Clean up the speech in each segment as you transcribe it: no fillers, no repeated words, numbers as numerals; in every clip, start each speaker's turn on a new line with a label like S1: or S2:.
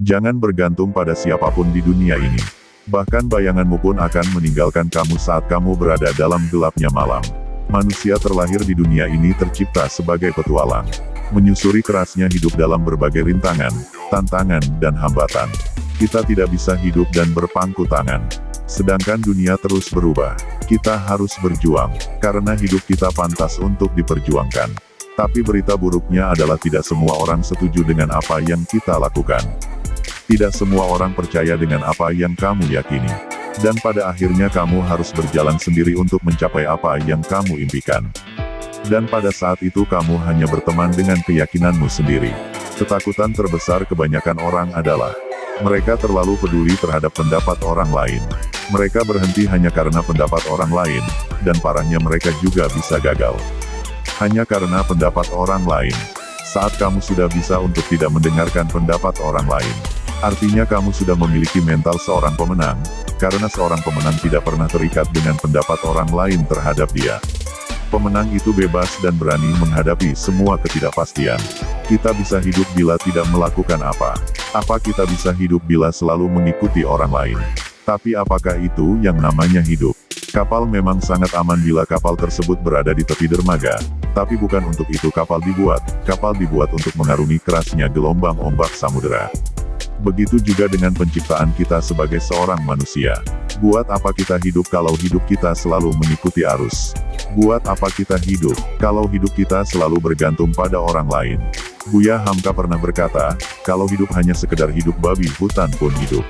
S1: Jangan bergantung pada siapapun di dunia ini. Bahkan bayanganmu pun akan meninggalkan kamu saat kamu berada dalam gelapnya malam. Manusia terlahir di dunia ini tercipta sebagai petualang. Menyusuri kerasnya hidup dalam berbagai rintangan, tantangan, dan hambatan. Kita tidak bisa hidup dan berpangku tangan. Sedangkan dunia terus berubah. Kita harus berjuang, karena hidup kita pantas untuk diperjuangkan. Tapi berita buruknya adalah tidak semua orang setuju dengan apa yang kita lakukan. Tidak semua orang percaya dengan apa yang kamu yakini. Dan pada akhirnya kamu harus berjalan sendiri untuk mencapai apa yang kamu impikan. Dan pada saat itu kamu hanya berteman dengan keyakinanmu sendiri. Ketakutan terbesar kebanyakan orang adalah mereka terlalu peduli terhadap pendapat orang lain. Mereka berhenti hanya karena pendapat orang lain, dan parahnya mereka juga bisa gagal. Hanya karena pendapat orang lain. Saat kamu sudah bisa untuk tidak mendengarkan pendapat orang lain, artinya kamu sudah memiliki mental seorang pemenang, karena seorang pemenang tidak pernah terikat dengan pendapat orang lain terhadap dia. Pemenang itu bebas dan berani menghadapi semua ketidakpastian. Kita bisa hidup bila tidak melakukan apa. Apa kita bisa hidup bila selalu mengikuti orang lain? Tapi apakah itu yang namanya hidup? Kapal memang sangat aman bila kapal tersebut berada di tepi dermaga. Tapi bukan untuk itu kapal dibuat. Kapal dibuat untuk mengarungi kerasnya gelombang ombak samudera. Begitu juga dengan penciptaan kita sebagai seorang manusia. Buat apa kita hidup kalau hidup kita selalu mengikuti arus? Buat apa kita hidup, kalau hidup kita selalu bergantung pada orang lain? Buya Hamka pernah berkata, kalau hidup hanya sekedar hidup babi hutan pun hidup.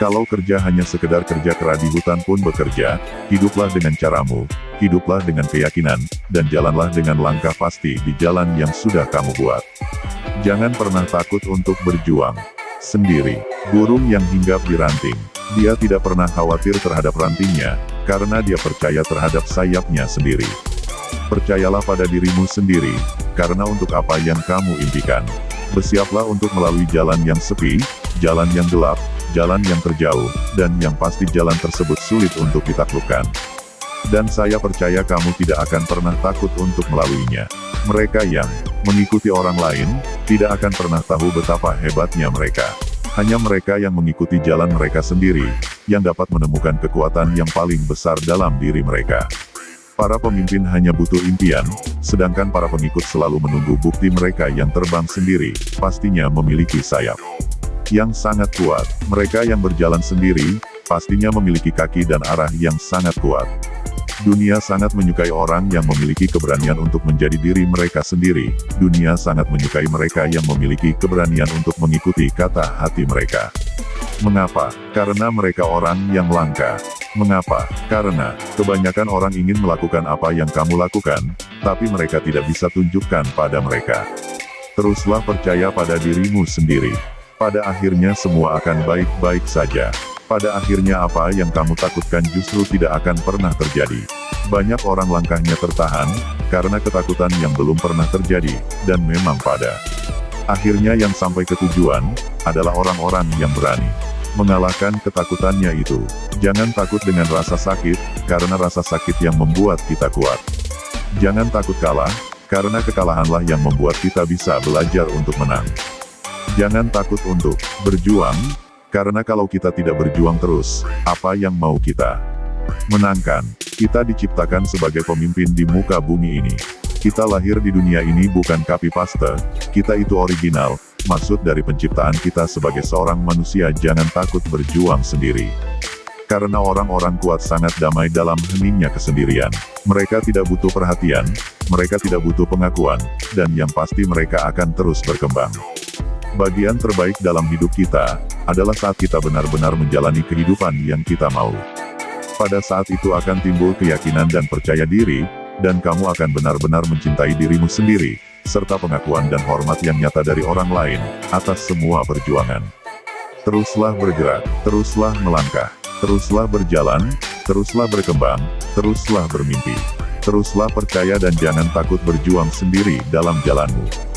S1: Kalau kerja hanya sekedar kerja kera di hutan pun bekerja, hiduplah dengan caramu, hiduplah dengan keyakinan, dan jalanlah dengan langkah pasti di jalan yang sudah kamu buat. Jangan pernah takut untuk berjuang sendiri. Burung yang hinggap di ranting, dia tidak pernah khawatir terhadap rantingnya, karena dia percaya terhadap sayapnya sendiri. Percayalah pada dirimu sendiri, karena untuk apa yang kamu impikan. Bersiaplah untuk melalui jalan yang sepi, jalan yang gelap, jalan yang terjauh, dan yang pasti jalan tersebut sulit untuk ditaklukkan. Dan saya percaya kamu tidak akan pernah takut untuk melaluinya. Mereka yang mengikuti orang lain, tidak akan pernah tahu betapa hebatnya mereka. Hanya mereka yang mengikuti jalan mereka sendiri, yang dapat menemukan kekuatan yang paling besar dalam diri mereka. Para pemimpin hanya butuh impian, sedangkan para pengikut selalu menunggu bukti. Mereka yang terbang sendiri, pastinya memiliki sayap yang sangat kuat. Mereka yang berjalan sendiri, pastinya memiliki kaki dan arah yang sangat kuat. Dunia sangat menyukai orang yang memiliki keberanian untuk menjadi diri mereka sendiri. Dunia sangat menyukai mereka yang memiliki keberanian untuk mengikuti kata hati mereka. Mengapa? Karena mereka orang yang langka. Mengapa? Karena kebanyakan orang ingin melakukan apa yang kamu lakukan, tapi mereka tidak bisa tunjukkan pada mereka. Teruslah percaya pada dirimu sendiri. Pada akhirnya semua akan baik-baik saja. Pada akhirnya apa yang kamu takutkan justru tidak akan pernah terjadi. Banyak orang langkahnya tertahan, karena ketakutan yang belum pernah terjadi, dan memang pada akhirnya yang sampai ke tujuan, adalah orang-orang yang berani mengalahkan ketakutannya itu. Jangan takut dengan rasa sakit, karena rasa sakit yang membuat kita kuat. Jangan takut kalah, karena kekalahanlah yang membuat kita bisa belajar untuk menang. Jangan takut untuk berjuang, karena kalau kita tidak berjuang terus, apa yang mau kita menangkan? Kita diciptakan sebagai pemimpin di muka bumi ini. Kita lahir di dunia ini bukan copy paste, kita itu original. Maksud dari penciptaan kita sebagai seorang manusia, jangan takut berjuang sendiri. Karena orang-orang kuat sangat damai dalam heningnya kesendirian. Mereka tidak butuh perhatian, mereka tidak butuh pengakuan, dan yang pasti mereka akan terus berkembang. Bagian terbaik dalam hidup kita, adalah saat kita benar-benar menjalani kehidupan yang kita mau. Pada saat itu akan timbul keyakinan dan percaya diri, dan kamu akan benar-benar mencintai dirimu sendiri, serta pengakuan dan hormat yang nyata dari orang lain, atas semua perjuangan. Teruslah bergerak, teruslah melangkah, teruslah berjalan, teruslah berkembang, teruslah bermimpi. Teruslah percaya dan jangan takut berjuang sendiri dalam jalanmu.